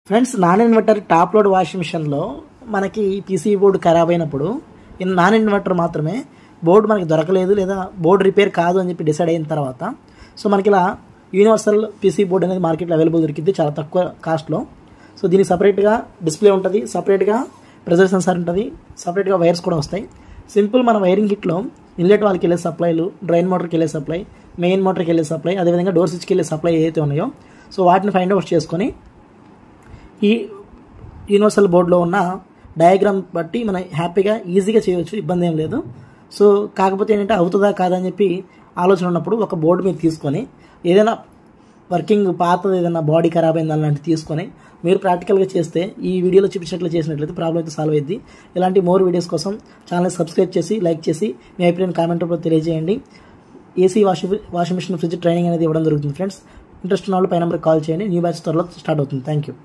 Friends, non inverter top load washing మిషన్లో మనకి PCB board ఖరాబ్ అయినప్పుడు నాన్ ఇన్వర్టర్ మాత్రమే బోర్డు మనకి దొరకలేదు లేదా బోర్డు రిపేర్ కాదు అని చెప్పి డిసైడ్ అయిన తర్వాత సో మనకి ఇలా యూనివర్సల్ పీసీ బోర్డు అనేది మార్కెట్లో అవైలబుల్ దొరికింది చాలా తక్కువ కాస్ట్లో. సో దీనికి సపరేట్గా డిస్ప్లే ఉంటుంది, సపరేట్గా ప్రెజర్ సెన్సార్ ఉంటుంది, సపరేట్గా వైర్స్ కూడా వస్తాయి. సింపుల్ మన వైరింగ్ కిట్లో ఇన్లెట్ వాళ్ళకి వెళ్ళే సప్లైలు, డ్రైన్ మోటార్కి వెళ్ళే సప్లై, మెయిన్ మోటార్కి వెళ్ళే సప్లై, అదేవిధంగా డోర్ స్విచ్కి వెళ్ళే సప్లై ఏదైతే ఉన్నాయో సో వాటిని ఫైండ్ అవుట్ చేసుకొని ఈ యూనివర్సల్ బోర్డులో ఉన్న డయాగ్రామ్ బట్టి మనం హ్యాపీగా ఈజీగా చేయవచ్చు, ఇబ్బంది ఏం లేదు. సో కాకపోతే ఏంటంటే అవుతుందా కాదని చెప్పి ఆలోచన ఉన్నప్పుడు ఒక బోర్డు మీద తీసుకొని ఏదైనా వర్కింగ్ పాతది ఏదైనా బాడీ ఖరాబ్ అయింది అలాంటివి తీసుకొని మీరు ప్రాక్టికల్గా చేస్తే ఈ వీడియోలో చూపించినట్లు చేసినట్లయితే ప్రాబ్లం అయితే సాల్వ్ అయ్యింది. ఇలాంటి మోర్ వీడియోస్ కోసం ఛానల్ని సబ్స్క్రైబ్ చేసి లైక్ చేసి మీ అభిప్రాయం కామెంట్ రూపంలో తెలియజేయండి. AC washing machine fridge training అనేది ఇవ్వడం జరుగుతుంది ఫ్రెండ్స్. ఇంట్రెస్ట్ ఉన్న వాళ్ళు పై నెంబర్కి కాల్ చేయండి. న్యూ బ్యాచ్ త్వరలో స్టార్ట్ అవుతుంది. Thank you.